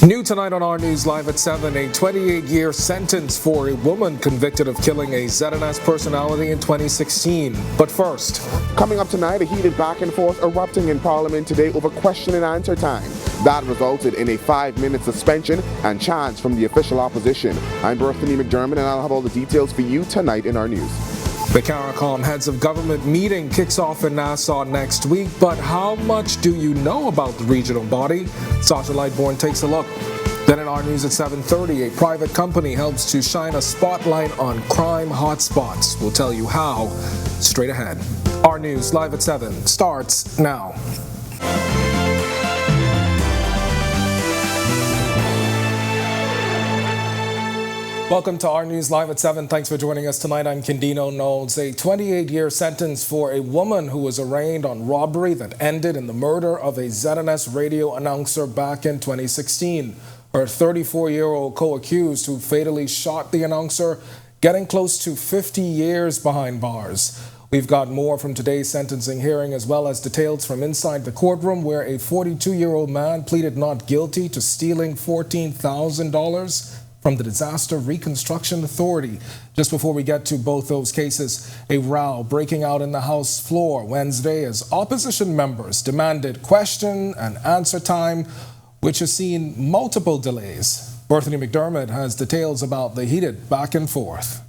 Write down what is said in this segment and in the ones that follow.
New tonight on Our News Live at 7, a 28-year sentence for a woman convicted of killing a ZNS personality in 2016. But first, coming up tonight, a heated back and forth erupting in Parliament today over question and answer time. That resulted in a 5-minute suspension and chants from the official opposition. I'm Anthony McDermott, and I'll have all the details for you tonight in our news. The CARICOM Heads of Government meeting kicks off in Nassau next week, but how much do you know about the regional body? Sasha Lightbourne takes a look. Then in our news at 7:30, a private company helps to shine a spotlight on crime hotspots. We'll tell you how straight ahead. Our News Live at 7 starts now. Welcome to Our News Live at 7. Thanks for joining us tonight. I'm Kendino Knowles. A 28-year sentence for a woman who was arraigned on robbery that ended in the murder of a ZNS radio announcer back in 2016. Her 34-year-old co-accused who fatally shot the announcer getting close to 50 years behind bars. We've got more from today's sentencing hearing, as well as details from inside the courtroom where a 42-year-old man pleaded not guilty to stealing $14,000 from the Disaster Reconstruction Authority. Just before we get to both those cases, a row breaking out in the House floor Wednesday as opposition members demanded question and answer time, which has seen multiple delays. Anthony McDermott has details about the heated back and forth.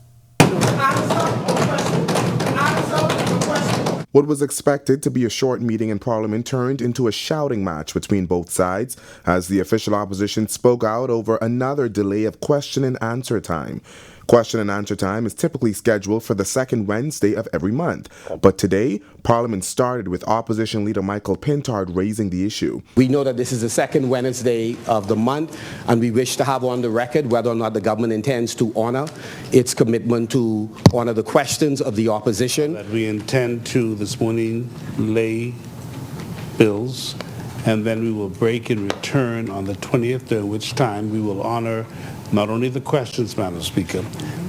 What was expected to be a short meeting in Parliament turned into a shouting match between both sides as the official opposition spoke out over another delay of question and answer time. Question and answer time is typically scheduled for the second Wednesday of every month, but today, Parliament started with Opposition Leader Michael Pintard raising the issue. We know that this is the second Wednesday of the month, and we wish to have on the record whether or not the government intends to honor its commitment to honor the questions of the opposition. That we intend to this morning lay bills, and then we will break in return on the 20th, during which time we will honor not only the questions, Madam Speaker,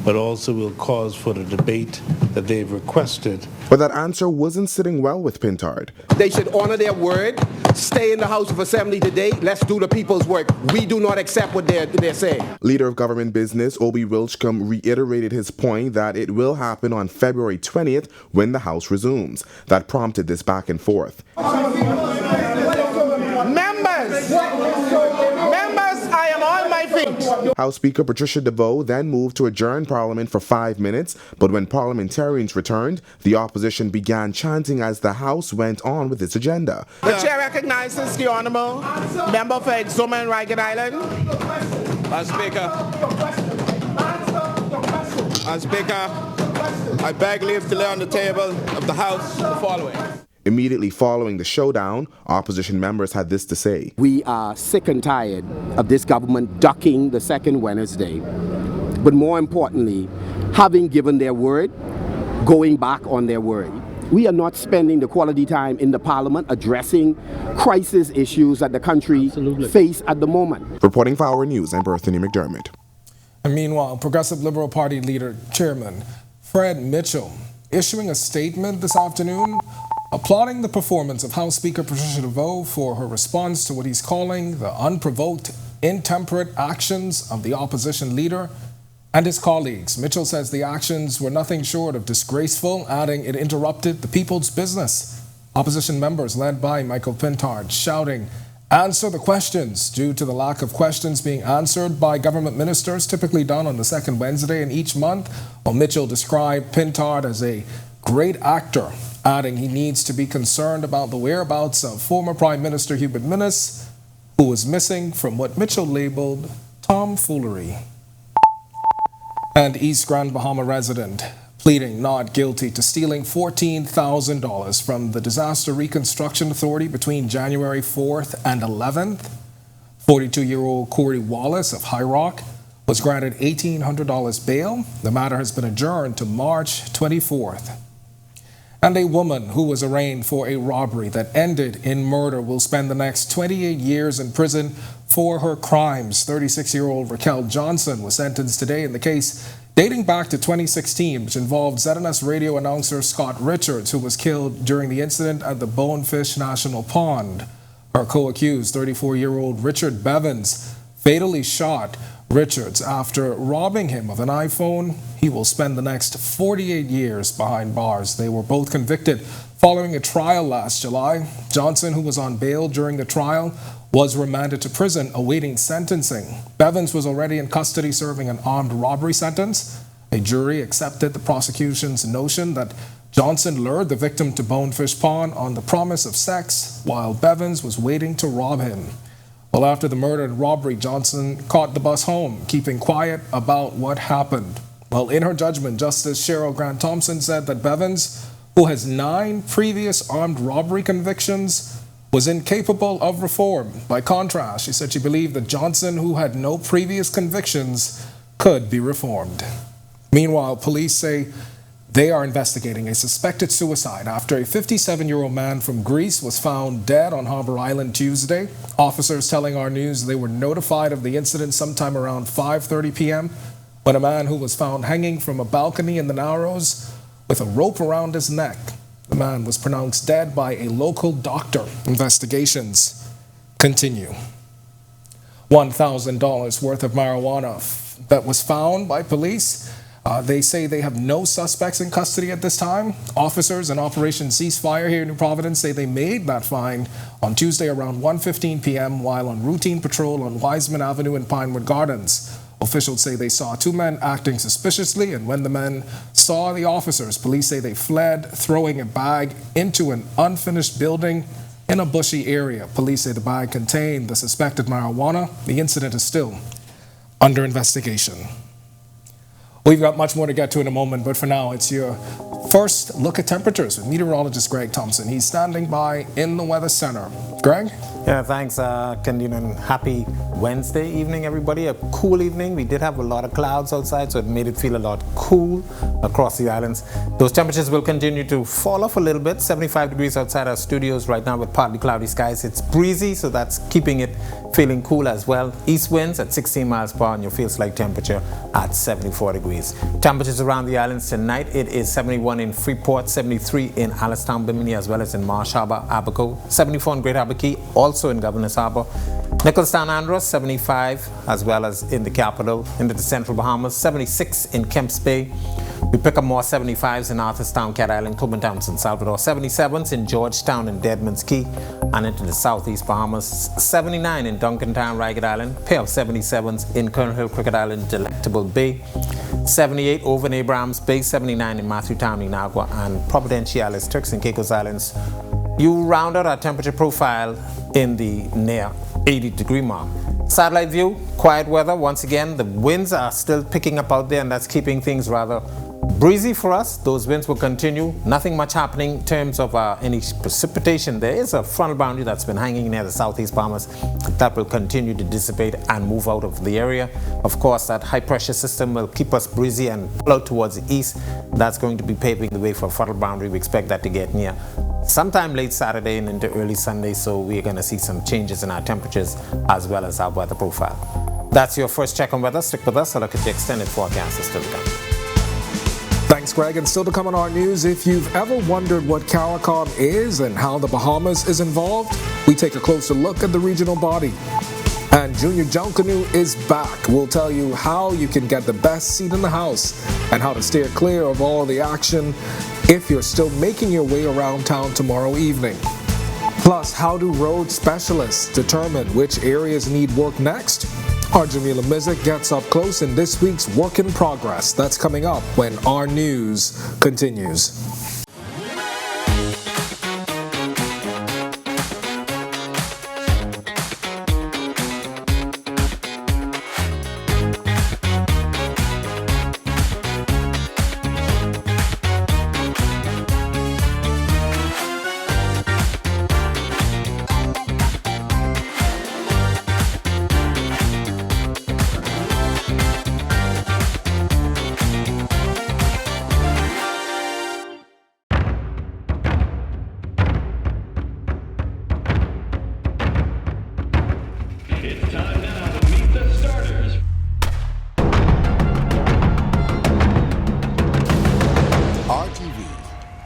but also will cause for the debate that they've requested. But that answer wasn't sitting well with Pintard. They should honor their word, stay in the House of Assembly today, let's do the people's work. We do not accept what they're saying. Leader of Government Business, Obi Wilchcombe, reiterated his point that it will happen on February 20th when the House resumes. That prompted this back and forth. House Speaker Patricia DeVoe then moved to adjourn Parliament for 5 minutes, but when parliamentarians returned, the opposition began chanting as the House went on with its agenda. The Chair recognizes the Honourable Member for Exuma and Ragged Island. Speaker, I beg leave to lay on the table of the House the following. Immediately following the showdown, opposition members had this to say. We are sick and tired of this government ducking the second Wednesday. But more importantly, having given their word, going back on their word. We are not spending the quality time in the Parliament addressing crisis issues that the country face at the moment. Reporting for Our News, I'm Anthony McDermott. And meanwhile, Progressive Liberal Party leader, Chairman Fred Mitchell, issuing a statement this afternoon applauding the performance of House Speaker Patricia DeVoe for her response to what he's calling the unprovoked, intemperate actions of the opposition leader and his colleagues. Mitchell says the actions were nothing short of disgraceful, adding it interrupted the people's business. Opposition members led by Michael Pintard shouting, "Answer the questions," due to the lack of questions being answered by government ministers, typically done on the second Wednesday in each month. While Mitchell described Pintard as a great actor, adding he needs to be concerned about the whereabouts of former Prime Minister Hubert Minnis, who was missing from what Mitchell labeled tomfoolery. And East Grand Bahama resident pleading not guilty to stealing $14,000 from the Disaster Reconstruction Authority between January 4th and 11th. 42-year-old Corey Wallace of High Rock was granted $1,800 bail. The matter has been adjourned to March 24th. And a woman who was arraigned for a robbery that ended in murder will spend the next 28 years in prison for her crimes. 36-year-old Raquel Johnson was sentenced today in the case dating back to 2016, which involved ZNS radio announcer Scott Richards, who was killed during the incident at the Bonefish National Pond. Her co-accused, 34-year-old Richard Bevins, fatally shot Richards after robbing him of an iPhone. He will spend the next 48 years behind bars. They were both convicted following a trial last July. Johnson, who was on bail during the trial, was remanded to prison awaiting sentencing. Bevins was already in custody serving an armed robbery sentence. A jury accepted the prosecution's notion that Johnson lured the victim to Bonefish Pond on the promise of sex while Bevins was waiting to rob him. Well, after the murder and robbery, Johnson caught the bus home, keeping quiet about what happened. Well, in her judgment, Justice Cheryl Grant Thompson said that Bevins, who has 9 previous armed robbery convictions, was incapable of reform. By contrast, she said she believed that Johnson, who had no previous convictions, could be reformed. Meanwhile, police say they are investigating a suspected suicide after a 57-year-old man from Greece was found dead on Harbor Island Tuesday. Officers telling Our News they were notified of the incident sometime around 5:30 p.m. when a man who was found hanging from a balcony in the Narrows with a rope around his neck. The man was pronounced dead by a local doctor. Investigations continue. $1,000 worth of marijuana that was found by police. They say they have no suspects in custody at this time. Officers in Operation Ceasefire here in New Providence say they made that find on Tuesday around 1:15 p.m. while on routine patrol on Wiseman Avenue in Pinewood Gardens. Officials say they saw 2 men acting suspiciously, and when the men saw the officers, police say they fled, throwing a bag into an unfinished building in a bushy area. Police say the bag contained the suspected marijuana. The incident is still under investigation. We've got much more to get to in a moment, but for now, it's your first look at temperatures with meteorologist Greg Thompson. He's standing by in the Weather Center. Greg? Yeah, thanks, Candine, and happy Wednesday evening, everybody. A cool evening. We did have a lot of clouds outside, so it made it feel a lot cool across the islands. Those temperatures will continue to fall off a little bit. 75 degrees outside our studios right now with partly cloudy skies. It's breezy, so that's keeping it feeling cool as well. East winds at 16 miles per hour, and your feel slight temperature at 74 degrees. Temperatures around the islands tonight, it is 71 in Freeport, 73 in Allenstown, Bimini, as well as in Marsh Harbour, Abaco, 74 in Great Harbour Key, also in Governor's Harbour, Nicholstown, Andros, 75, as well as in the capital, into the central Bahamas, 76 in Kemps Bay. We pick up more 75s in Arthurstown, Cat Island, Coburn Town, San Salvador, 77s in Georgetown and Deadman's Key, and into the southeast Bahamas, 79 in Duncantown, Ragged Island, pair of 77s in Colonel Hill, Cricket Island, Delectable Bay, 78 over in Abrahams Bay, 79 in Matthewtown, Inagua, and Providenciales, Turks and Caicos Islands. You round out our temperature profile in the near 80-degree mark. Satellite view, quiet weather. Once again, the winds are still picking up out there, and that's keeping things rather breezy for us. Those winds will continue. Nothing much happening in terms of any precipitation. There is a frontal boundary that's been hanging near the southeast Bahamas that will continue to dissipate and move out of the area. Of course, that high pressure system will keep us breezy and pull out towards the east. That's going to be paving the way for a frontal boundary. We expect that to get near sometime late Saturday and into early Sunday, so we're going to see some changes in our temperatures as well as our weather profile. That's your first check on weather. Stick with us. I'll look at the extended forecast is still to come. Thanks, Greg. And still to come on Our News, if you've ever wondered what CARICOM is and how the Bahamas is involved, we take a closer look at the regional body. And Junior Junkanoo is back. We'll tell you how you can get the best seat in the house and how to steer clear of all the action if you're still making your way around town tomorrow evening. Plus, how do road specialists determine which areas need work next? Our Jamila Mizik gets up close in this week's Work in Progress. That's coming up when Our News continues.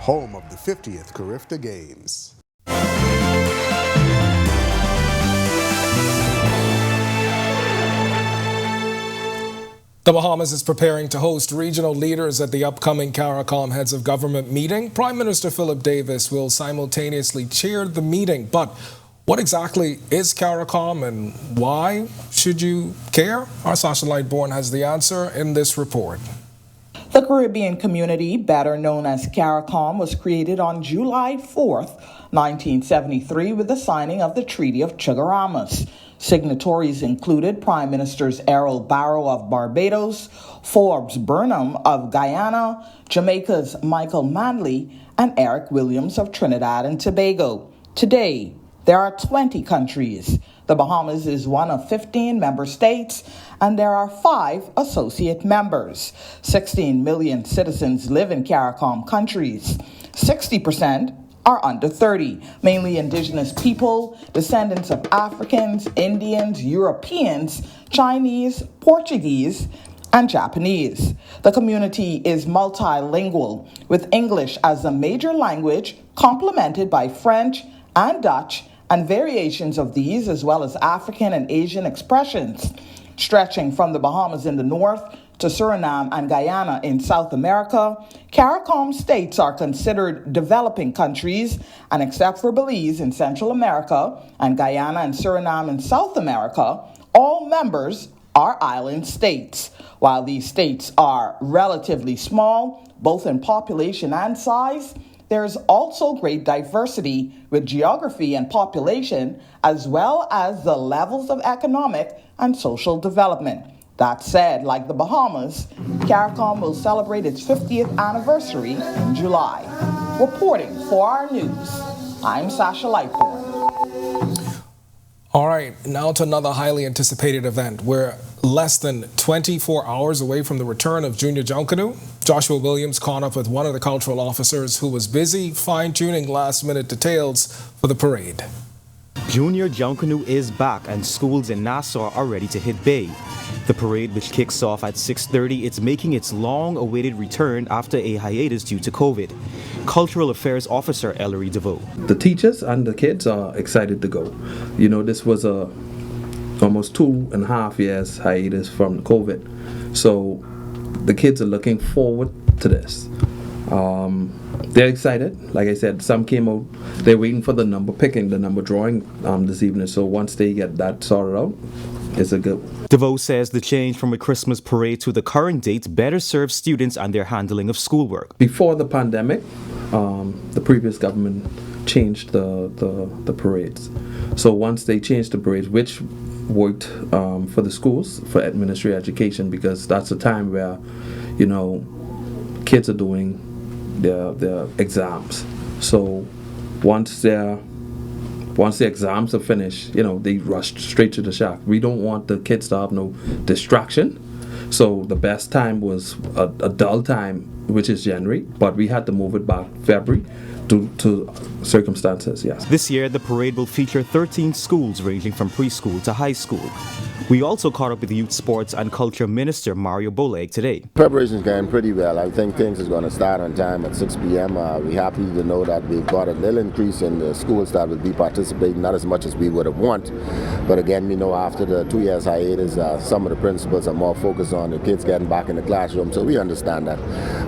Home of the 50th CARIFTA Games. The Bahamas is preparing to host regional leaders at the upcoming CARICOM Heads of Government meeting. Prime Minister Philip Davis will simultaneously chair the meeting. But what exactly is CARICOM and why should you care? Our Sasha Lightborn has the answer in this report. The Caribbean community, better known as CARICOM, was created on July 4th, 1973 with the signing of the Treaty of Chugaramas. Signatories included Prime Ministers Errol Barrow of Barbados, Forbes Burnham of Guyana, Jamaica's Michael Manley, and Eric Williams of Trinidad and Tobago. Today, there are 20 countries. The Bahamas is one of 15 member states, and there are 5 associate members. 16 million citizens live in CARICOM countries. 60% are under 30, mainly indigenous people, descendants of Africans, Indians, Europeans, Chinese, Portuguese, and Japanese. The community is multilingual, with English as the major language, complemented by French and Dutch, and variations of these, as well as African and Asian expressions. Stretching from the Bahamas in the north to Suriname and Guyana in South America, CARICOM states are considered developing countries, and except for Belize in Central America and Guyana and Suriname in South America, all members are island states. While these states are relatively small, both in population and size, there is also great diversity with geography and population, as well as the levels of economic and social development. That said, like the Bahamas, CARICOM will celebrate its 50th anniversary in July. Reporting for our news, I'm Sasha Lightborn. All right, now to another highly anticipated event. We're less than 24 hours away from the return of Junior Junkanoo. Joshua Williams caught up with one of the cultural officers who was busy fine-tuning last-minute details for the parade. Junior Junkanoo is back and schools in Nassau are ready to hit bay. The parade, which kicks off at 6:30, is making its long-awaited return after a hiatus due to COVID. Cultural Affairs Officer Ellery DeVoe. The teachers and the kids are excited to go. You know, this was a almost 2.5 years hiatus from COVID. So the kids are looking forward to this. They're excited. Like I said, some came out, they're waiting for the number drawing this evening. So once they get that sorted out, it's a good. DeVoe says the change from a Christmas parade to the current date better serves students and their handling of schoolwork. Before the pandemic, the previous government changed the parades. So once they changed the parades, which worked for the schools, for administrative education, because that's the time where, you know, kids are doing their exams. So once the exams are finished, you know, they rush straight to the shack. We don't want the kids to have no distraction. So the best time was a dull time, which is January, but we had to move it back February due to circumstances, yes. This year, the parade will feature 13 schools ranging from preschool to high school. We also caught up with Youth, Sports and Culture Minister Mario Boleg today. Preparation's going pretty well. I think things is going to start on time at 6 p.m. We're happy to know that we've got a little increase in the schools that will be participating, not as much as we would have wanted. But again, we know after the 2 years hiatus, some of the principals are more focused on the kids getting back in the classroom, so we understand that.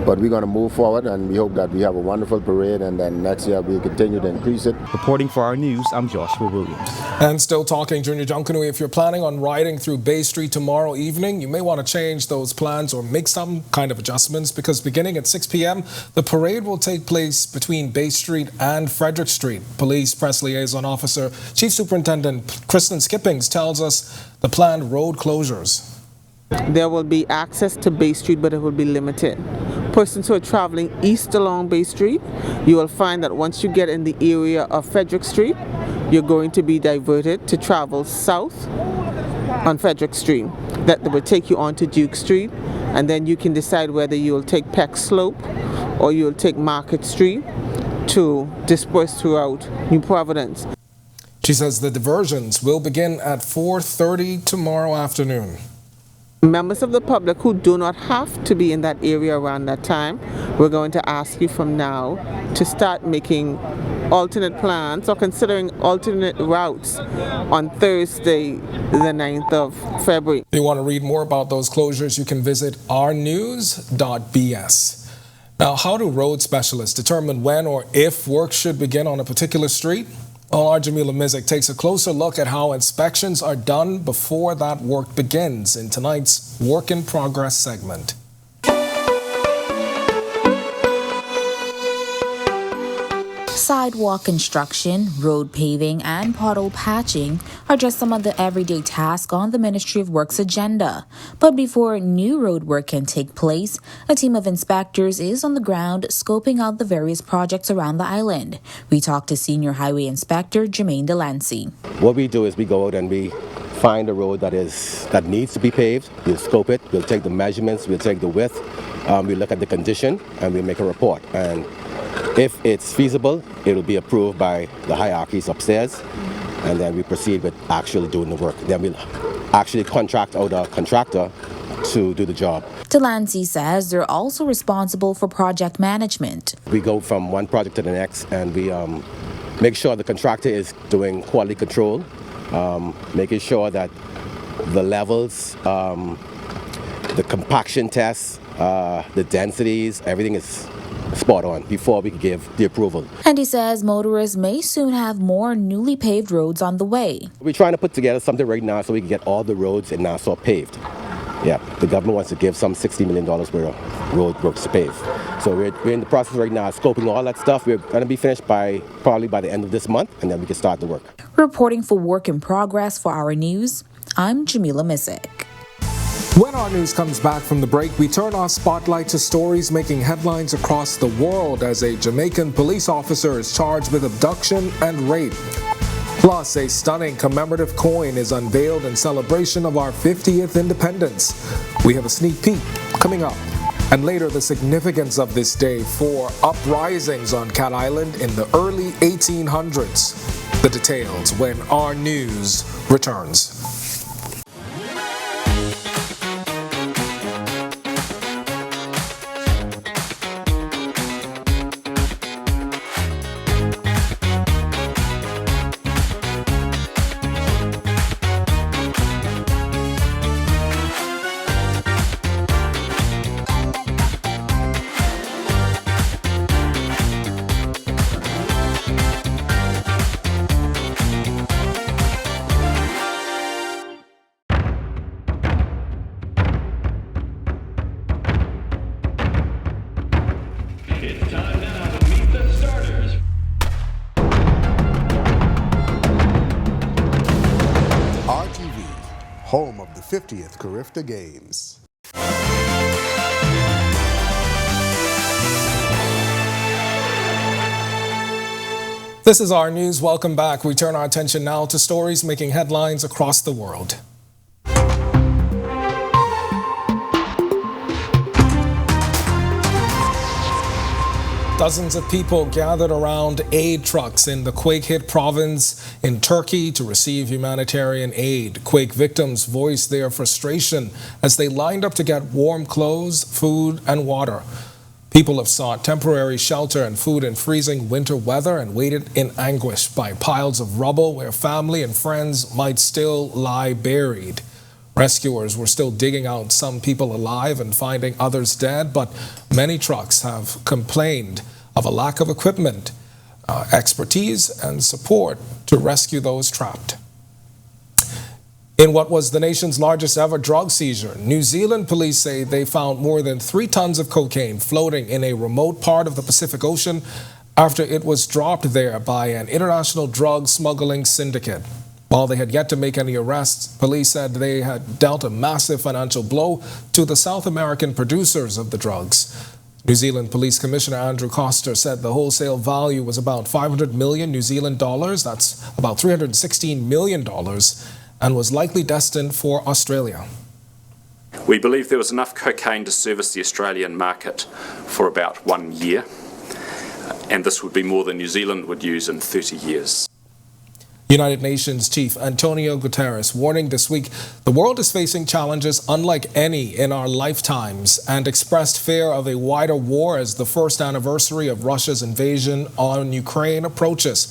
But we're going to move forward, and we hope that we have a wonderful parade, and then next year we'll continue to increase it. Reporting for our news, I'm Joshua Williams. And still talking Junior Junkanoo, if you're planning on riding through Bay Street tomorrow evening, you may want to change those plans or make some kind of adjustments, because beginning at 6 p.m., the parade will take place between Bay Street and Frederick Street. Police Press Liaison Officer Chief Superintendent Kristen Skippings tells us the planned road closures. There will be access to Bay Street, but it will be limited. Persons who are traveling east along Bay Street, you will find that once you get in the area of Frederick Street, you're going to be diverted to travel south on Frederick Street. That will take you on to Duke Street, and then you can decide whether you will take Peck Slope or you will take Market Street to disperse throughout New Providence. She says the diversions will begin at 4:30 tomorrow afternoon. Members of the public who do not have to be in that area around that time, we're going to ask you from now to start making alternate plans or considering alternate routes on Thursday, the 9th of February. If you want to read more about those closures, you can visit ournews.bs. Now, how do road specialists determine when or if work should begin on a particular street? Well, our Jamila Mizik takes a closer look at how inspections are done before that work begins in tonight's Work in Progress segment. Sidewalk construction, road paving, and pothole patching are just some of the everyday tasks on the Ministry of Works agenda. But before new road work can take place, a team of inspectors is on the ground scoping out the various projects around the island. We talked to Senior Highway Inspector Jermaine Delancey. What we do is we go out and we find a road that needs to be paved. We'll scope it, we'll take the measurements, we'll take the width, we'll look at the condition, and we'll make a report. And if it's feasible, it will be approved by the hierarchies upstairs, and then we proceed with actually doing the work. Then we'll actually contract out a contractor to do the job. Delancey says they're also responsible for project management. We go from one project to the next, and we make sure the contractor is doing quality control, making sure that the levels, the compaction tests, the densities, everything is spot on before we can give the approval. And he says motorists may soon have more newly paved roads on the way. We're trying to put together something right now so we can get all the roads in Nassau paved. Yeah, the government wants to give some $60 million worth of road works to pave. So we're in the process right now of scoping all that stuff. We're going to be finished probably by the end of this month, and then we can start the work. Reporting for Work in Progress for Our News, I'm Jamila Mizik. When our news comes back from the break, we turn our spotlight to stories making headlines across the world as a Jamaican police officer is charged with abduction and rape. Plus, a stunning commemorative coin is unveiled in celebration of our 50th independence. We have a sneak peek coming up. And later, the significance of this day for uprisings on Cat Island in the early 1800s. The details when our news returns. Home of the 50th CARIFTA Games. This is our news. Welcome back. We turn our attention now to stories making headlines across the world. Dozens of people gathered around aid trucks in the quake-hit province in Turkey to receive humanitarian aid. Quake victims voiced their frustration as they lined up to get warm clothes, food, and water. People have sought temporary shelter and food in freezing winter weather and waited in anguish by piles of rubble where family and friends might still lie buried. Rescuers were still digging out some people alive and finding others dead, but many trucks have complained of a lack of equipment, expertise, and support to rescue those trapped. In what was the nation's largest ever drug seizure, New Zealand police say they found more than 3 tons of cocaine floating in a remote part of the Pacific Ocean after it was dropped there by an international drug smuggling syndicate. While they had yet to make any arrests, police said they had dealt a massive financial blow to the South American producers of the drugs. New Zealand Police Commissioner Andrew Coster said the wholesale value was about 500 million New Zealand dollars, that's about $316 million, and was likely destined for Australia. We believe there was enough cocaine to service the Australian market for about 1 year, and this would be more than New Zealand would use in 30 years. United Nations Chief Antonio Guterres warning this week the world is facing challenges unlike any in our lifetimes and expressed fear of a wider war as the first anniversary of Russia's invasion on Ukraine approaches.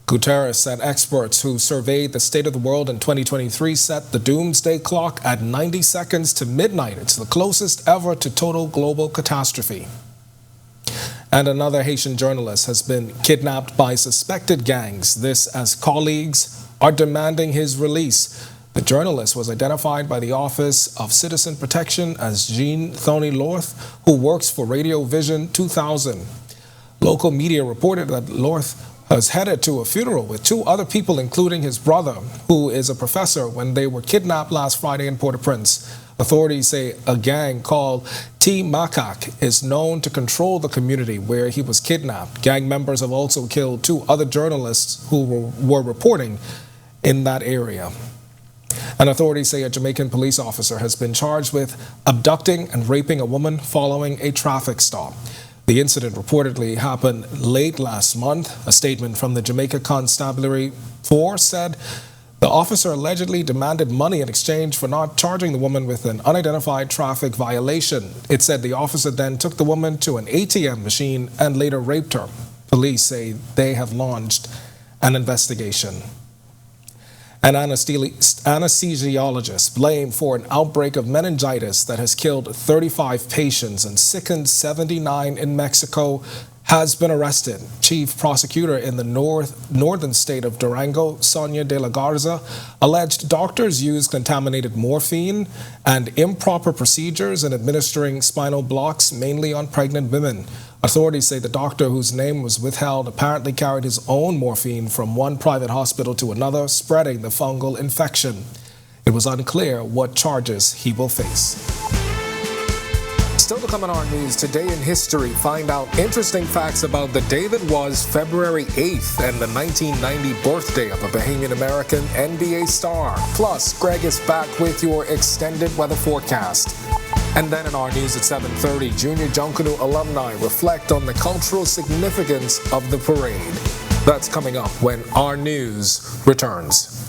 Guterres said experts who surveyed the state of the world in 2023 set the doomsday clock at 90 seconds to midnight. It's the closest ever to total global catastrophe. And another Haitian journalist has been kidnapped by suspected gangs. This as colleagues are demanding his release. The journalist was identified by the Office of Citizen Protection as Jean Thony Lorth, who works for Radio Vision 2000. Local media reported that Lorth was headed to a funeral with two other people, including his brother, who is a professor, when they were kidnapped last Friday in Port-au-Prince. Authorities say a gang called T Macaque is known to control the community where he was kidnapped. Gang members have also killed two other journalists who were reporting in that area. And authorities say a Jamaican police officer has been charged with abducting and raping a woman following a traffic stop. The incident reportedly happened late last month. A statement from the Jamaica Constabulary Force said the officer allegedly demanded money in exchange for not charging the woman with an unidentified traffic violation. It said the officer then took the woman to an ATM machine and later raped her. Police say they have launched an investigation. An anesthesiologist blamed for an outbreak of meningitis that has killed 35 patients and sickened 79 in Mexico has been arrested. Chief prosecutor in the northern state of Durango, Sonia de la Garza, alleged doctors used contaminated morphine and improper procedures in administering spinal blocks, mainly on pregnant women. Authorities say the doctor, whose name was withheld, apparently carried his own morphine from one private hospital to another, spreading the fungal infection. It was unclear what charges he will face. Still to come on our news, today in history, find out interesting facts about the day that was February 8th and the 1990 birthday of a Bahamian American NBA star. Plus, Greg is back with your extended weather forecast. And then in our news at 7:30, junior Junkanoo alumni reflect on the cultural significance of the parade. That's coming up when Our News returns.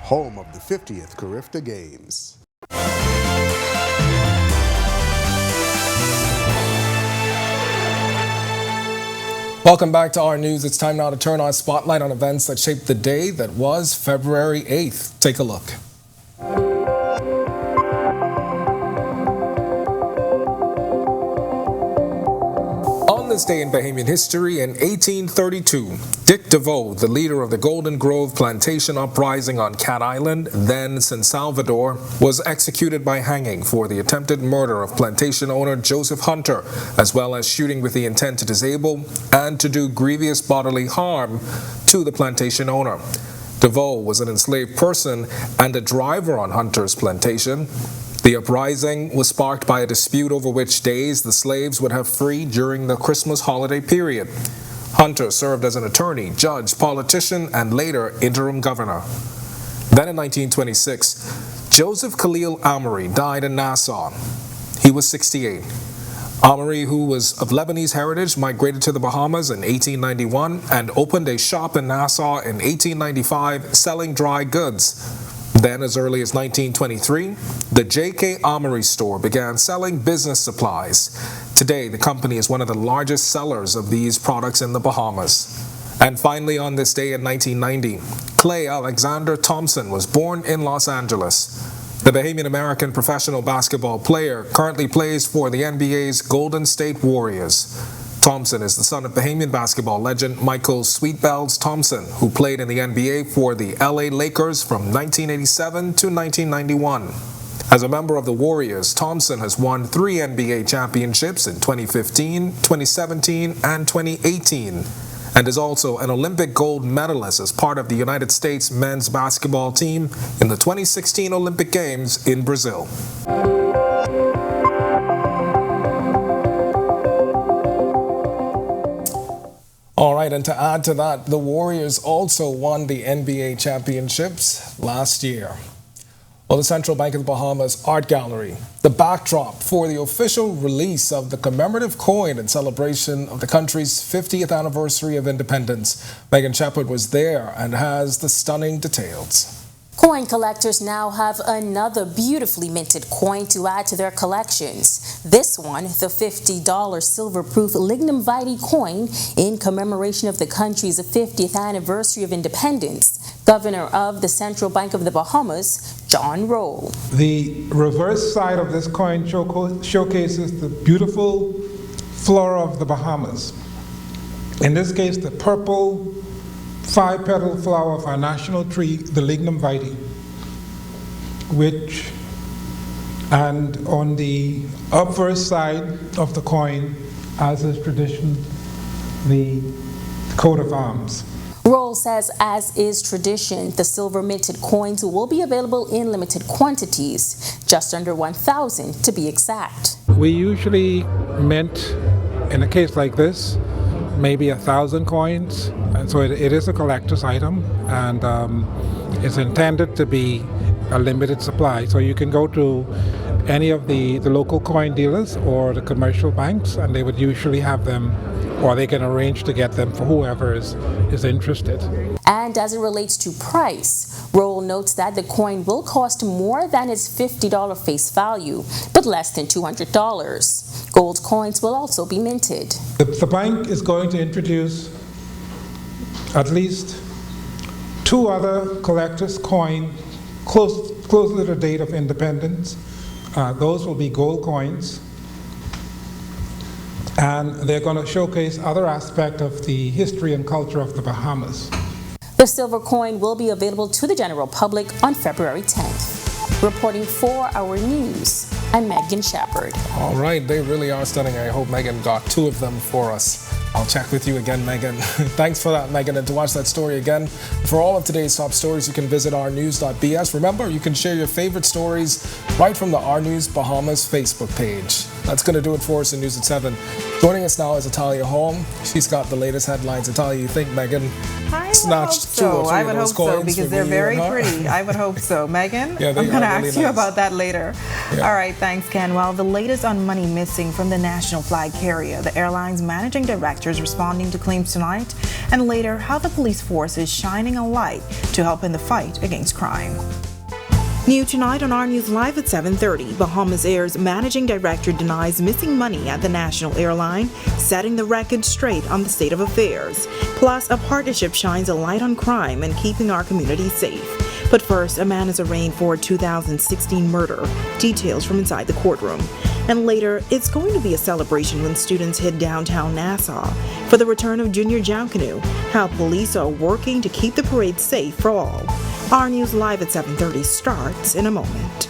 Home of the 50th CARIFTA Games. Welcome back to Our News. It's time now to turn our spotlight on events that shaped the day that was February 8th. Take a look. On this day in Bahamian history, in 1832, Dick DeVoe, the leader of the Golden Grove Plantation Uprising on Cat Island, then San Salvador, was executed by hanging for the attempted murder of plantation owner Joseph Hunter, as well as shooting with the intent to disable and to do grievous bodily harm to the plantation owner. DeVoe was an enslaved person and a driver on Hunter's plantation. The uprising was sparked by a dispute over which days the slaves would have free during the Christmas holiday period. Hunter served as an attorney, judge, politician, and later interim governor. Then in 1926, Joseph Khalil Amory died in Nassau. He was 68. Amory, who was of Lebanese heritage, migrated to the Bahamas in 1891 and opened a shop in Nassau in 1895 selling dry goods. Then, as early as 1923, the J.K. Amory store began selling business supplies. Today, the company is one of the largest sellers of these products in the Bahamas. And finally, on this day in 1990, Clay Alexander Thompson was born in Los Angeles. The Bahamian American professional basketball player currently plays for the NBA's Golden State Warriors. Thompson is the son of Bahamian basketball legend Michael Sweetbells Thompson, who played in the NBA for the LA Lakers from 1987 to 1991. As a member of the Warriors, Thompson has won 3 NBA championships in 2015, 2017, and 2018, and is also an Olympic gold medalist as part of the United States men's basketball team in the 2016 Olympic Games in Brazil. All right, and to add to that, the Warriors also won the NBA championships last year. Well, the Central Bank of the Bahamas Art Gallery, the backdrop for the official release of the Commemorative Coin in celebration of the country's 50th anniversary of independence. Megan Shepard was there and has the stunning details. Coin collectors now have another beautifully minted coin to add to their collections. This one, the $50 silver-proof lignum vitae coin, in commemoration of the country's 50th anniversary of independence. Governor of the Central Bank of the Bahamas, John Roll. The reverse side of this coin showcases the beautiful flora of the Bahamas. In this case, the purple 5-petal flower of our national tree, the lignum vitae, and on the obverse side of the coin, as is tradition, the coat of arms. Roll says, as is tradition, the silver minted coins will be available in limited quantities, just under 1,000 to be exact. We usually mint, in a case like this, maybe 1,000 coins, and so it is a collector's item, and it's intended to be a limited supply. So you can go to any of the local coin dealers or the commercial banks, and they would usually have them, or they can arrange to get them for whoever is interested. And as it relates to price, Roll notes that the coin will cost more than its $50 face value, but less than $200. Gold coins will also be minted. The bank is going to introduce at least 2 other collector's coin close to the date of independence. Those will be gold coins, and they're going to showcase other aspects of the history and culture of the Bahamas. The silver coin will be available to the general public on February 10th. Reporting for Our News, I'm Megan Shepard. All right, they really are stunning. I hope Megan got 2 of them for us. I'll check with you again, Megan. Thanks for that, Megan. And to watch that story again, for all of today's top stories, you can visit ournews.bs. Remember, you can share your favorite stories right from the Our News Bahamas Facebook page. That's going to do it for us in News at 7. Joining us now is Italia Holm. She's got the latest headlines. Italia, you think Megan snatched 2 or 3 I would of those hope so, coins because they're very pretty. I would hope so. Megan, Yeah, I'm going to really ask you nice. about that later. Yeah. All right, thanks, Ken. Well, the latest on money missing from the national flag carrier, the airline's managing director is responding to claims tonight, and later how the police force is shining a light to help in the fight against crime. New tonight on Our News Live at 7:30, Bahamasair's managing director denies missing money at the national airline, setting the record straight on the state of affairs. Plus, a partnership shines a light on crime and keeping our community safe. But first, a man is arraigned for a 2016 murder. Details from inside the courtroom. And later, it's going to be a celebration when students hit downtown Nassau for the return of Junior Junkanoo, how police are working to keep the parade safe for all. Our News Live at 7:30 starts in a moment.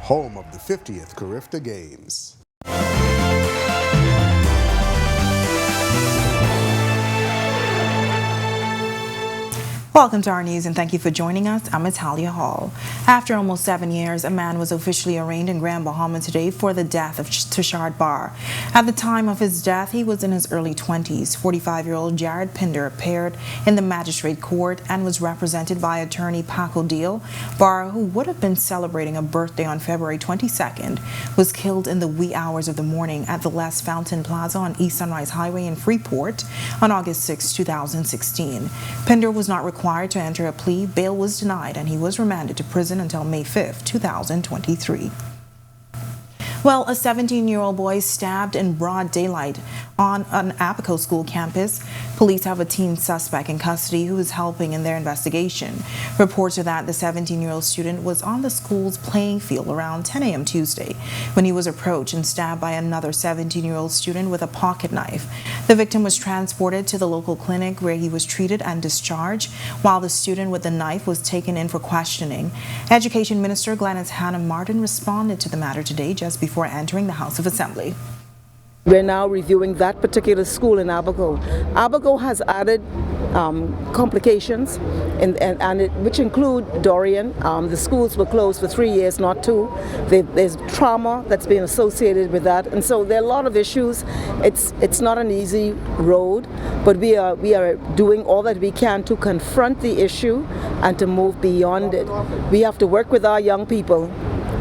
Home of the 50th CARIFTA Games. Welcome to our news and thank you for joining us. I'm Natalia Hall. After almost 7 years, a man was officially arraigned in Grand Bahama today for the death of Tushard Barr. At the time of his death, he was in his early 20s. 45-year-old Jared Pinder appeared in the magistrate court and was represented by attorney Paco Deal. Barr, who would have been celebrating a birthday on February 22nd, was killed in the wee hours of the morning at the Les Fountain Plaza on East Sunrise Highway in Freeport on August 6, 2016. Pinder was not required to enter a plea. Bail was denied and he was remanded to prison until May 5, 2023. Well, a 17-year-old boy stabbed in broad daylight on an Apico school campus. Police have a teen suspect in custody who is helping in their investigation. Reports are that the 17-year-old student was on the school's playing field around 10 a.m. Tuesday when he was approached and stabbed by another 17-year-old student with a pocket knife. The victim was transported to the local clinic where he was treated and discharged, while the student with the knife was taken in for questioning. Education Minister Glenys Hannah Martin responded to the matter today just before entering the House of Assembly. We're now reviewing that particular school in Abaco. Abaco has added complications, which include Dorian. The schools were closed for 3 years, not 2. There's trauma that's been associated with that, and so there are a lot of issues. It's not an easy road, but we are doing all that we can to confront the issue and to move beyond it. We have to work with our young people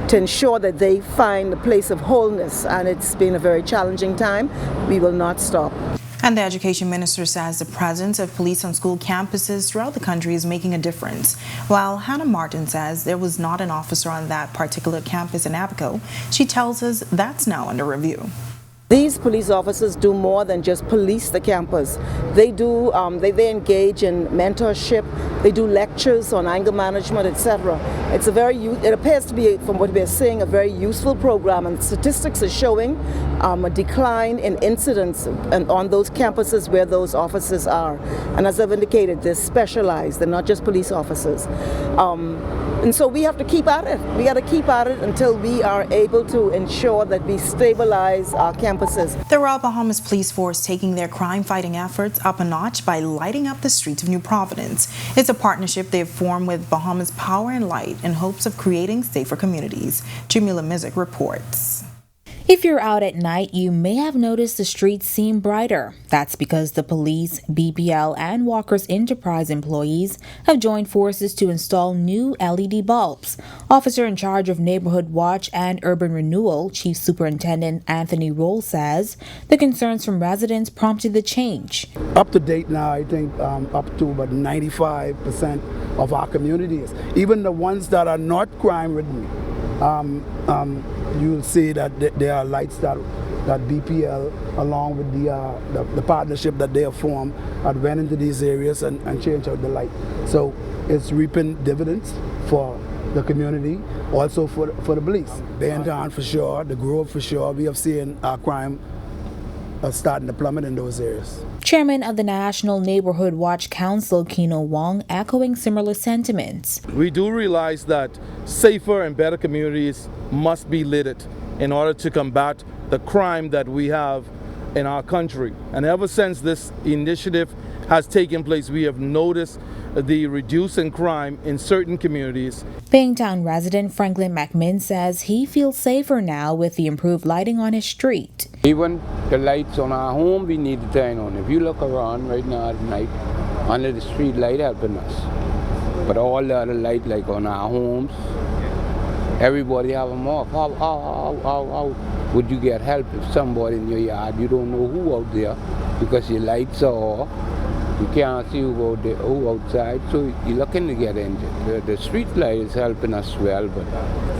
to ensure that they find a place of wholeness, and it's been a very challenging time. We will not stop. And the Education Minister says the presence of police on school campuses throughout the country is making a difference. While Hannah Martin says there was not an officer on that particular campus in Apico, she tells us that's now under review. These police officers do more than just police the campus. They do. They engage in mentorship. They do lectures on anger management, etc. It appears to be, from what we're seeing, a very useful program, and statistics are showing a decline in incidents on those campuses where those officers are. And as I've indicated, they're specialized. They're not just police officers. And so we have to keep at it. We got to keep at it until we are able to ensure that we stabilize our campuses. The Royal Bahamas Police Force taking their crime-fighting efforts up a notch by lighting up the streets of New Providence. It's a partnership they've formed with Bahamas Power and Light in hopes of creating safer communities. Jamila Mizik reports. If you're out at night, you may have noticed the streets seem brighter. That's because the police, BPL, and Walker's Enterprise employees have joined forces to install new LED bulbs. Officer in charge of Neighborhood Watch and Urban Renewal, Chief Superintendent Anthony Roll, says the concerns from residents prompted the change. Up to date now, I think up to about 95% of our communities, even the ones that are not crime-ridden, you'll see that there are lights that BPL, along with the partnership that they have formed, had went into these areas and changed out the light. So it's reaping dividends for the community, also for the police. Downtown for sure, the Grove for sure. We have seen our crime starting to plummet in those areas. Chairman of the National Neighborhood Watch Council, Kino Wong, echoing similar sentiments. We do realize that safer and better communities must be lit in order to combat the crime that we have in our country. And ever since this initiative has taken place, we have noticed the reducing crime in certain communities. Bangtown resident Franklin McMinn says he feels safer now with the improved lighting on his street. Even the lights on our home we need to turn on. If you look around right now at night, under the street light helping us. But all the other light like on our homes, everybody have them off. How would you get help if somebody in your yard, you don't know who out there because your lights are off? You can't see who outside, so you're looking to get injured. The street light is helping us well, but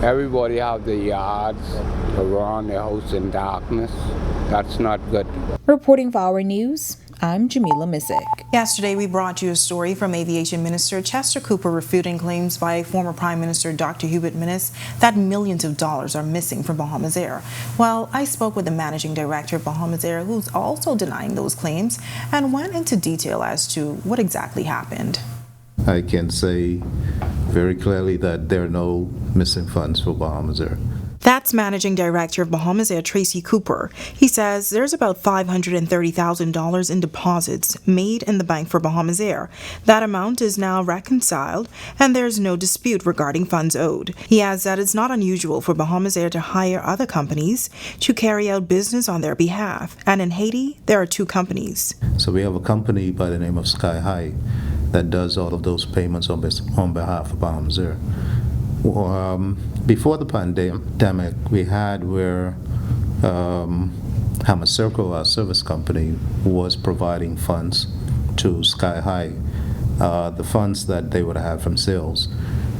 everybody have their yards around their house in darkness. That's not good. Reporting for Our News, I'm Jamila Mizik. Yesterday, we brought you a story from Aviation Minister Chester Cooper refuting claims by former Prime Minister Dr. Hubert Minnis that millions of dollars are missing from Bahamasair. Well, I spoke with the Managing Director of Bahamasair, who's also denying those claims, and went into detail as to what exactly happened. I can say very clearly that there are no missing funds for Bahamasair. That's Managing Director of Bahamasair Tracy Cooper. He says there's about $530,000 in deposits made in the bank for Bahamasair. That amount is now reconciled, and there's no dispute regarding funds owed. He adds that it's not unusual for Bahamasair to hire other companies to carry out business on their behalf. And in Haiti, there are 2 companies. So we have a company by the name of Sky High that does all of those payments on behalf of Bahamasair. Before the pandemic, we had where Bahamasair, our service company, was providing funds to Sky High, the funds that they would have from sales,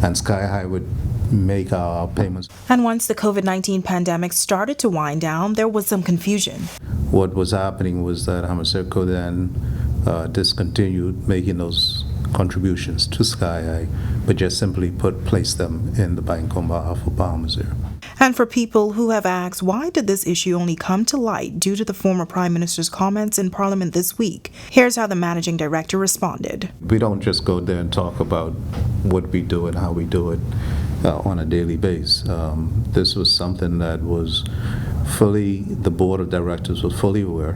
and Sky High would make our payments. And once the COVID-19 pandemic started to wind down, there was some confusion. What was happening was that Bahamasair then discontinued making those contributions to Sky High, but just simply placed them in the bank on behalf of Bahamasair. And for people who have asked why did this issue only come to light due to the former Prime Minister's comments in Parliament this week, here's how the Managing Director responded. We don't just go there and talk about what we do and how we do it on a daily basis. This was something that was the Board of Directors was fully aware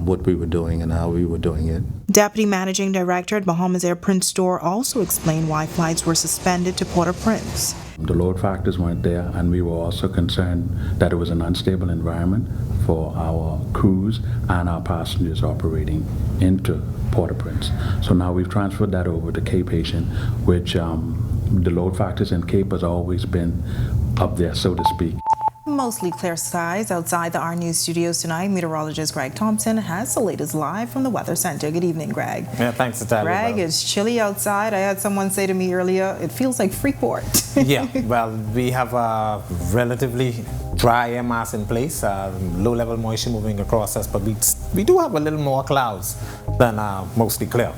what we were doing and how we were doing it. Deputy Managing Director at Bahamasair Prince Store also explained why flights were suspended to Port-au-Prince. The load factors weren't there, and we were also concerned that it was an unstable environment for our crews and our passengers operating into Port-au-Prince. So now we've transferred that over to Cape Haitian, which the load factors in Cape has always been up there, so to speak. Mostly clear skies outside the Our News studios tonight. Meteorologist Greg Thompson has the latest live from the Weather Center. Good evening, Greg. Yeah, thanks, Natalia. Greg, it's chilly outside. I had someone say to me earlier, it feels like Freeport. Yeah, well, we have a relatively dry air mass in place, low-level moisture moving across us, but we do have a little more clouds than mostly clear.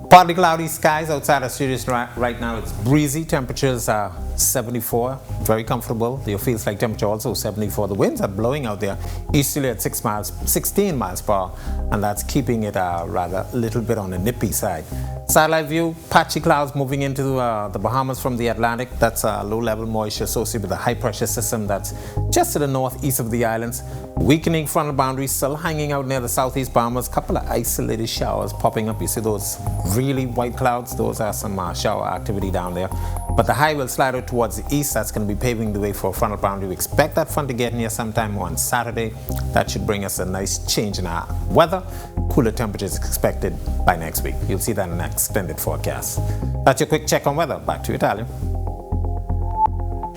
Partly cloudy skies outside our studios right now. It's breezy. Temperatures are 74, very comfortable. Your feels like temperature also 74. The winds are blowing out there easterly at 16 miles per hour, and that's keeping it rather a little bit on the nippy side. Satellite view, patchy clouds moving into the Bahamas from the Atlantic. That's low-level moisture associated with a high-pressure system that's just to the northeast of the islands. Weakening frontal boundaries still hanging out near the southeast Bahamas. Couple of isolated showers popping up. You see those really white clouds? Those are some shower activity down there. But the high will slide out towards the east. That's going to be paving the way for a frontal boundary. We expect that front to get near sometime on Saturday. That should bring us a nice change in our weather. Cooler temperatures expected by next week. You'll see that in an extended forecast. That's your quick check on weather. Back to you, Italia.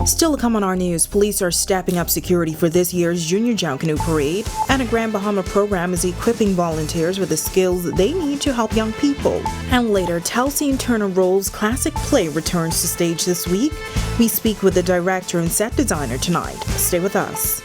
Still to come on Our News, police are stepping up security for this year's Junior Junkanoo Parade, and a Grand Bahama program is equipping volunteers with the skills they need to help young people. And later, Telsey and Turner Rolls' classic play returns to stage this week. We speak with the director and set designer tonight. Stay with us.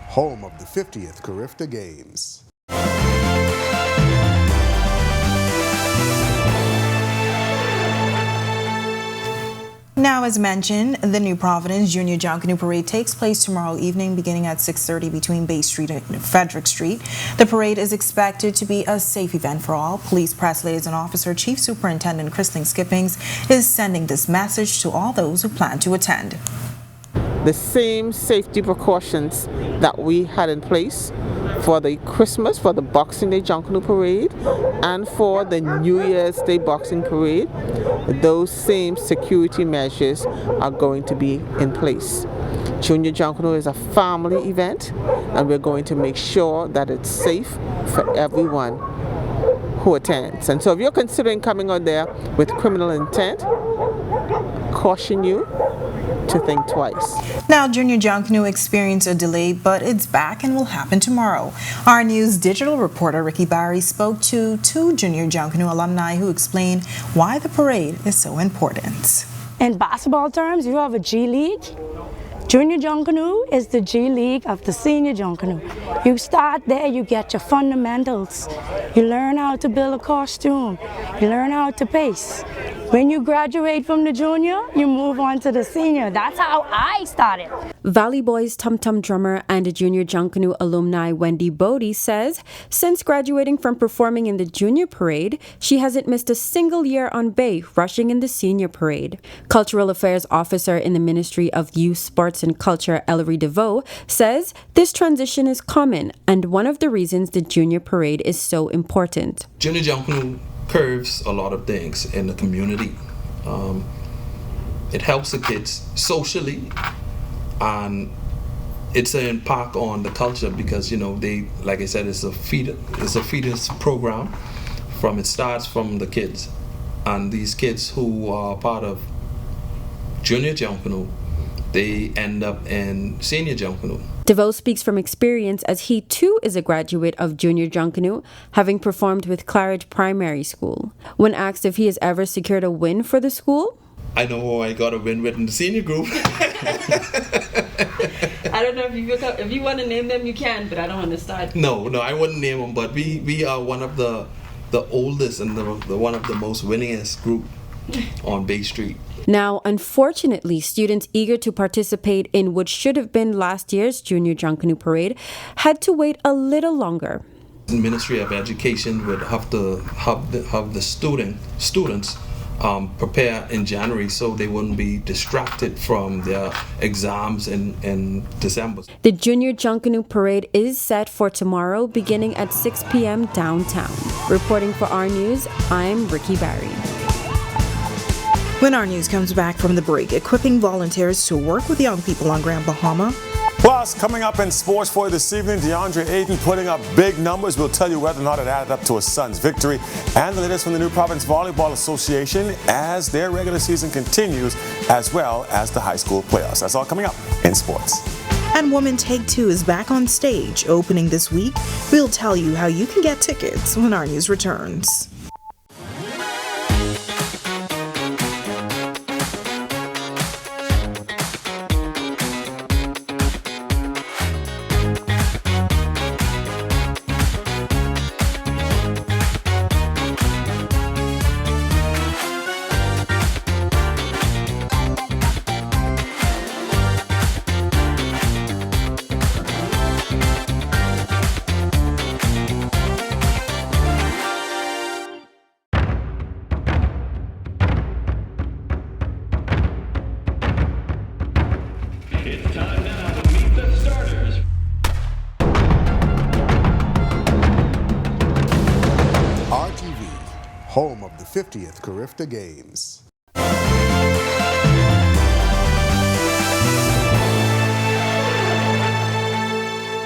Home of the 50th CARIFTA Games. Now, as mentioned, the New Providence Junior Junkanoo Parade takes place tomorrow evening beginning at 6:30 between Bay Street and Frederick Street. The parade is expected to be a safe event for all. Police Press Liaison Officer Chief Superintendent Christine Skippings is sending this message to all those who plan to attend. The same safety precautions that we had in place for the Christmas, for the Boxing Day Junkanoo Parade, and for the New Year's Day Boxing Parade, those same security measures are going to be in place. Junior Junkanoo is a family event, and we're going to make sure that it's safe for everyone who attends. And so if you're considering coming out there with criminal intent, caution you to think twice. Now, Junior Junkanoo experienced a delay, but it's back and will happen tomorrow. Our News digital reporter Ricky Barry spoke to two Junior Junkanoo alumni who explained why the parade is so important. In basketball terms, you have a G League. Junior Junkanoo is the G League of the Senior Junkanoo. You start there, you get your fundamentals. You learn how to build a costume. You learn how to pace. When you graduate from the junior, you move on to the senior. That's how I started. Valley Boys Tum Tum drummer and Junior Junkanoo alumni Wendy Bodie says since graduating from performing in the junior parade, she hasn't missed a single year on bay rushing in the senior parade. Cultural Affairs Officer in the Ministry of Youth, Sports and Culture, Ellery DeVoe, says this transition is common and one of the reasons the junior parade is so important. Junior Junkanoo curves a lot of things in the community. It helps the kids socially, and it's an impact on the culture because they, like I said, it's a fetus program. It starts from the kids, and these kids who are part of Junior Junkanoo, they end up in Senior Junkanoo. DeVoe speaks from experience as he too is a graduate of Junior Junkanoo, having performed with Claridge Primary School. When asked if he has ever secured a win for the school, I know I got a win with in the senior group. I don't know if you want to name them, you can, but I don't understand. No, I wouldn't name them, but we are one of the oldest and the one of the most winningest group on Bay Street. Now, unfortunately, students eager to participate in what should have been last year's Junior Junkanoo Parade had to wait a little longer. The Ministry of Education would have to have the students prepare in January so they wouldn't be distracted from their exams in December. The Junior Junkanoo Parade is set for tomorrow beginning at 6 p.m. downtown. Reporting for Our News, I'm Ricky Barry. When Our News comes back from the break, equipping volunteers to work with young people on Grand Bahama. Plus, coming up in sports for you this evening, DeAndre Ayton putting up big numbers. We'll tell you whether or not it added up to his son's victory. And the latest from the New Province Volleyball Association as their regular season continues, as well as the high school playoffs. That's all coming up in sports. And Woman Take Two is back on stage, opening this week. We'll tell you how you can get tickets when Our News returns. Home of the 50th CARIFTA Games.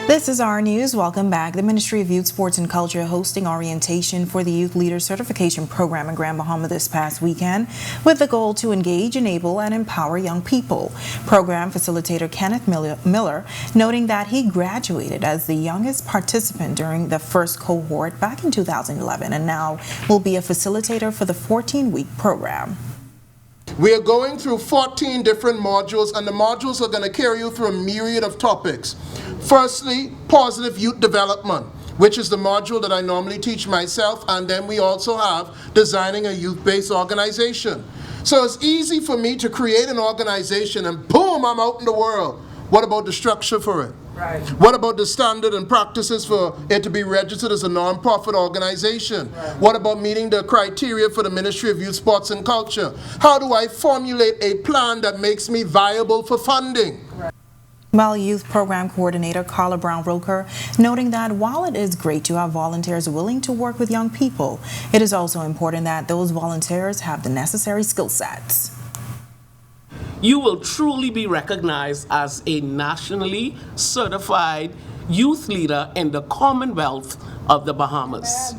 This is Our News. Welcome back. The Ministry of Youth, Sports and Culture hosting orientation for the Youth Leader Certification Program in Grand Bahama this past weekend with the goal to engage, enable, and empower young people. Program facilitator Kenneth Miller noting that he graduated as the youngest participant during the first cohort back in 2011 and now will be a facilitator for the 14-week program. We are going through 14 different modules, and the modules are going to carry you through a myriad of topics. Firstly, positive youth development, which is the module that I normally teach myself, and then we also have designing a youth-based organization. So it's easy for me to create an organization and boom, I'm out in the world. What about the structure for it? Right. What about the standard and practices for it to be registered as a non-profit organization? Right. What about meeting the criteria for the Ministry of Youth, Sports and Culture? How do I formulate a plan that makes me viable for funding? Right. Well, Youth Program Coordinator Carla Brown-Roker noting that while it is great to have volunteers willing to work with young people, it is also important that those volunteers have the necessary skill sets. You will truly be recognized as a nationally certified youth leader in the Commonwealth of the Bahamas,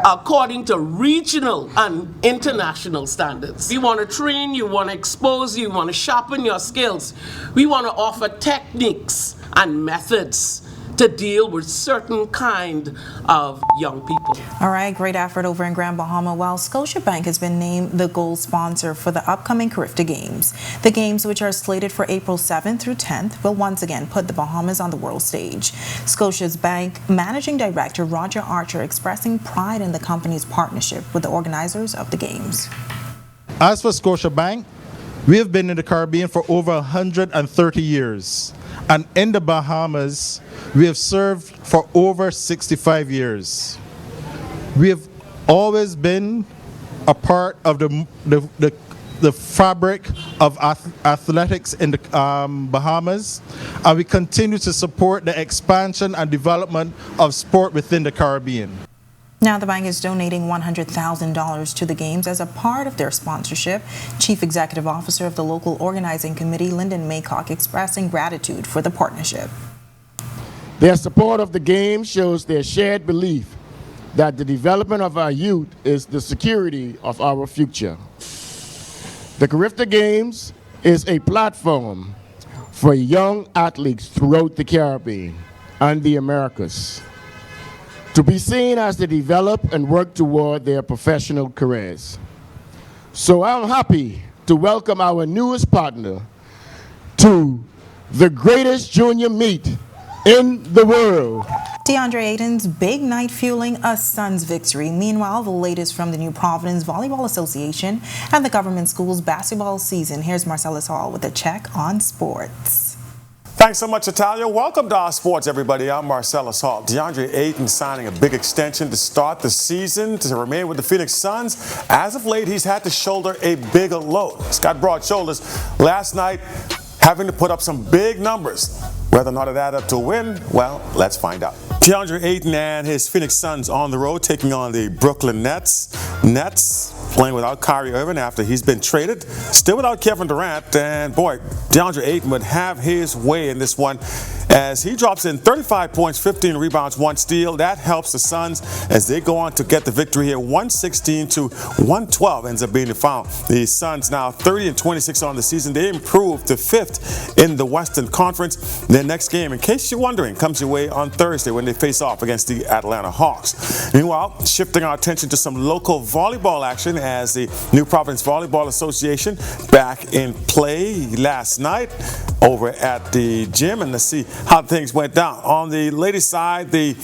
according to regional and international standards. We want to train you, want to expose you, want to sharpen your skills. We want to offer techniques and methods to deal with certain kind of young people. All right, great effort over in Grand Bahama. While Scotiabank has been named the gold sponsor for the upcoming CARIFTA Games. The games, which are slated for April 7th through 10th, will once again put the Bahamas on the world stage. Scotia's Bank Managing Director Roger Archer expressing pride in the company's partnership with the organizers of the games. As for Scotiabank, we have been in the Caribbean for over 130 years. And in the Bahamas, we have served for over 65 years. We have always been a part of the fabric of athletics in the Bahamas, and we continue to support the expansion and development of sport within the Caribbean. Now the bank is donating $100,000 to the games as a part of their sponsorship. Chief Executive Officer of the local organizing committee, Lyndon Maycock, expressing gratitude for the partnership. Their support of the games shows their shared belief that the development of our youth is the security of our future. The CARIFTA Games is a platform for young athletes throughout the Caribbean and the Americas to be seen as they develop and work toward their professional careers. So I'm happy to welcome our newest partner to the greatest junior meet in the world. DeAndre Ayton's big night fueling a Suns victory. Meanwhile, the latest from the New Providence Volleyball Association and the government schools basketball season. Here's Marcellus Hall with a check on sports. Thanks so much, Natalia. Welcome to our sports, everybody. I'm Marcellus Hall. DeAndre Ayton signing a big extension to start the season to remain with the Phoenix Suns. As of late, he's had to shoulder a bigger load. He's got broad shoulders. Last night, having to put up some big numbers. Whether or not it added up to a win, well, let's find out. DeAndre Ayton and his Phoenix Suns on the road taking on the Brooklyn Nets. Nets playing without Kyrie Irving after he's been traded. Still without Kevin Durant. And boy, DeAndre Ayton would have his way in this one as he drops in 35 points, 15 rebounds, 1 steal. That helps the Suns as they go on to get the victory here. 116 to 112 ends up being the final. The Suns now 30-26 on the season. They improved to 5th in the Western Conference. Their next game, in case you're wondering, comes your way on Thursday when they face off against the Atlanta Hawks. Meanwhile, shifting our attention to some local volleyball action as the New Providence Volleyball Association back in play last night over at the gym, and let's see how things went down. On the ladies' side, the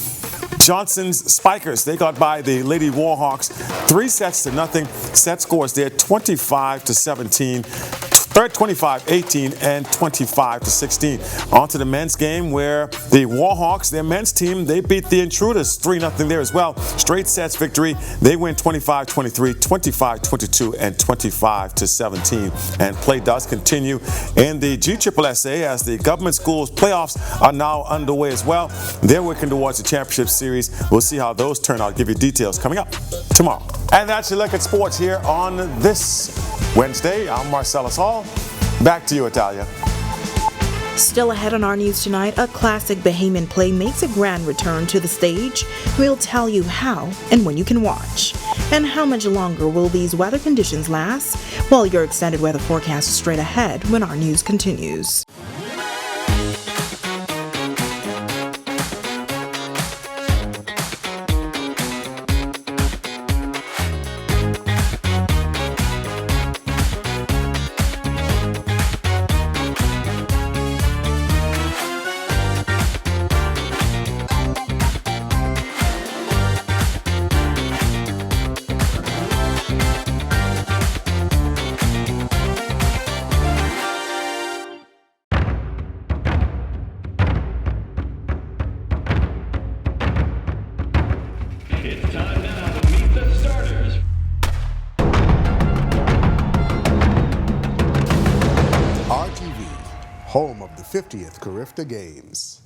Johnson's Spikers, they got by the Lady Warhawks 3-0. Set scores there 25-17. Third 25-18 and 25-16. On to the men's game where the Warhawks, their men's team, they beat the Intruders 3-0 there as well. Straight sets victory. They win 25-23, 25-22, and 25-17. And play does continue in the GSSA as the government schools playoffs are now underway as well. They're working towards the championship series. We'll see how those turn out. I'll give you details coming up tomorrow. And that's your look at sports here on this Wednesday. I'm Marcellus Hall. Back to you, Italia. Still ahead on our news tonight, a classic Bahamian play makes a grand return to the stage. We'll tell you how and when you can watch. And how much longer will these weather conditions last? Well, your extended weather forecast is straight ahead when our news continues. Home of the 50th CARIFTA Games.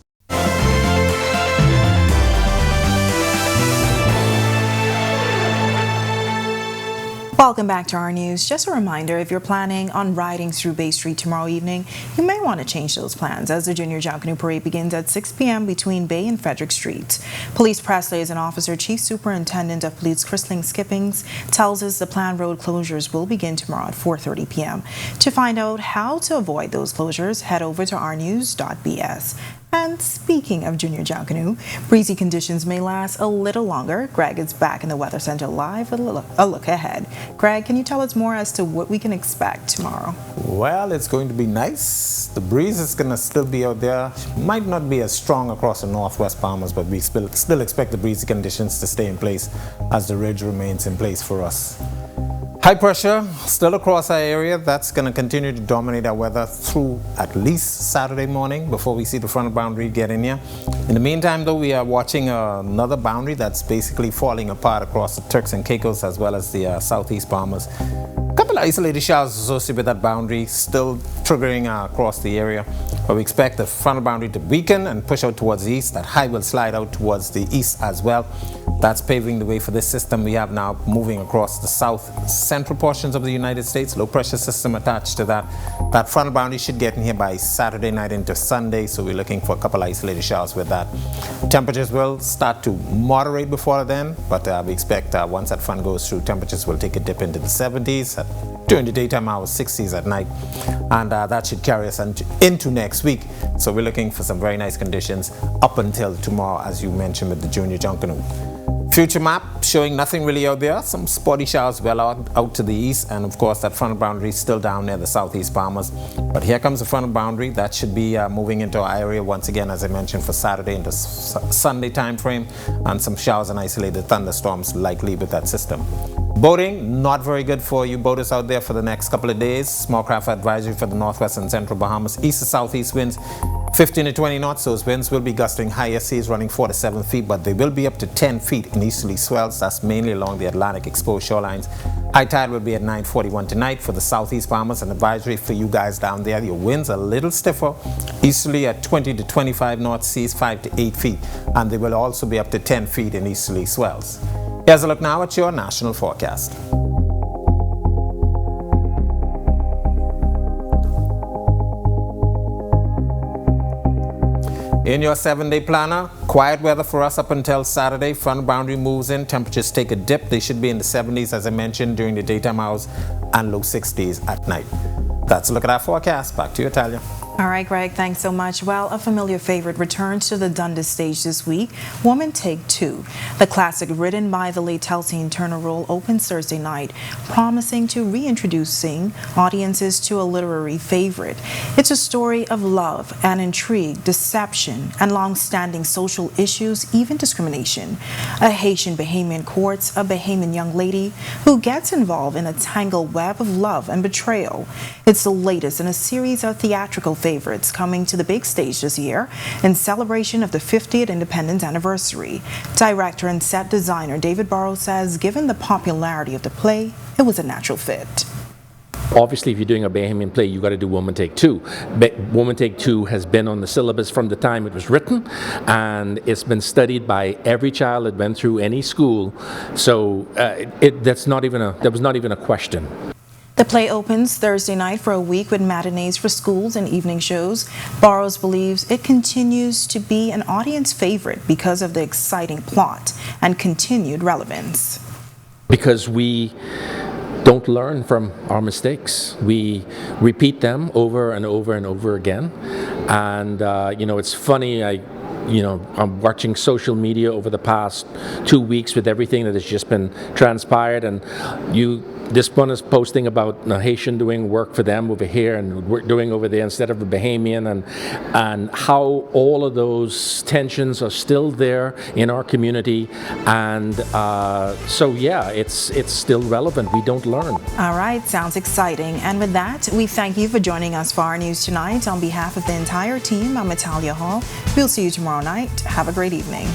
Welcome back to our news. Just a reminder, if you're planning on riding through Bay Street tomorrow evening, you may want to change those plans as the Junior Junkanoo Parade begins at 6 p.m. between Bay and Frederick Streets. Police press liaison officer, Chief Superintendent of Police Chrisling Skippings, tells us the planned road closures will begin tomorrow at 4:30 p.m. To find out how to avoid those closures, head over to ournews.bs. And speaking of Junior Junkanoo, breezy conditions may last a little longer. Greg is back in the Weather Center live with a look ahead. Greg, can you tell us more as to what we can expect tomorrow? Well, it's going to be nice. The breeze is going to still be out there. Might not be as strong across the northwest Bahamas, but we still expect the breezy conditions to stay in place as the ridge remains in place for us. High pressure still across our area. That's going to continue to dominate our weather through at least Saturday morning before we see the front boundary get in here. In the meantime, though, we are watching another boundary that's basically falling apart across the Turks and Caicos as well as the southeast Bahamas. A couple of isolated showers associated with that boundary still triggering across the area, but we expect the front boundary to weaken and push out towards the east. That high will slide out towards the east as well. That's paving the way for this system we have now moving across the south central portions of the United States. Low pressure system attached to that. That front boundary should get in here by Saturday night into Sunday, so we're looking for a couple isolated showers with that. Temperatures will start to moderate before then, but we expect once that front goes through, temperatures will take a dip into the 70s during the daytime hours, 60s at night, and that should carry us into next week. So we're looking for some very nice conditions up until tomorrow, as you mentioned, with the Junior Junkanoo. Future map showing nothing really out there. Some spotty showers well out to the east, and of course that front boundary is still down near the southeast Bahamas. But here comes the front boundary. That should be moving into our area once again, as I mentioned, for Saturday into Sunday time frame, and some showers and isolated thunderstorms likely with that system. Boating, not very good for you boaters out there for the next couple of days. Small craft advisory for the northwest and central Bahamas. East to southeast winds 15 to 20 knots. Those winds will be gusting higher seas running 4 to 7 feet, but they will be up to 10 feet in easterly swells. That's mainly along the Atlantic exposed shorelines. High tide will be at 9:41 tonight for the southeast Bahamas. An advisory for you guys down there. Your winds are a little stiffer. Easterly at 20 to 25 knots, seas 5 to 8 feet, and they will also be up to 10 feet in easterly swells. Here's a look now at your national forecast. In your 7-day planner, quiet weather for us up until Saturday. Front boundary moves in, temperatures take a dip. They should be in the 70s, as I mentioned, during the daytime hours, and low 60s at night. That's a look at our forecast. Back to you, Talia. All right, Greg, thanks so much. Well, a familiar favorite returns to the Dundas stage this week, Woman Take Two. The classic, written by the late Telsine Turner Roll, opens Thursday night, promising to reintroducing audiences to a literary favorite. It's a story of love and intrigue, deception, and long-standing social issues, even discrimination. A Haitian Bahamian courts a Bahamian young lady who gets involved in a tangled web of love and betrayal. It's the latest in a series of theatrical favorites coming to the big stage this year in celebration of the 50th independence anniversary. Director and set designer David Burrows says given the popularity of the play, it was a natural fit. Obviously, if you're doing a Bahamian play, you got to do Woman Take Two. Woman Take Two has been on the syllabus from the time it was written, and it's been studied by every child that went through any school. So that was not even a question. The play opens Thursday night for a week with matinees for schools and evening shows. Burrows believes it continues to be an audience favorite because of the exciting plot and continued relevance. Because we don't learn from our mistakes. We repeat them over and over and over again. And, it's funny, I'm watching social media over the past 2 weeks with everything that has just been transpired, and this one is posting about a Haitian doing work for them over here and we're doing over there instead of a Bahamian, and how all of those tensions are still there in our community, and it's still relevant. We don't learn. All right, sounds exciting. And with that, we thank you for joining us for our news tonight. On behalf of the entire team, I'm Natalia Hall. We'll see you tomorrow night. Have a great evening.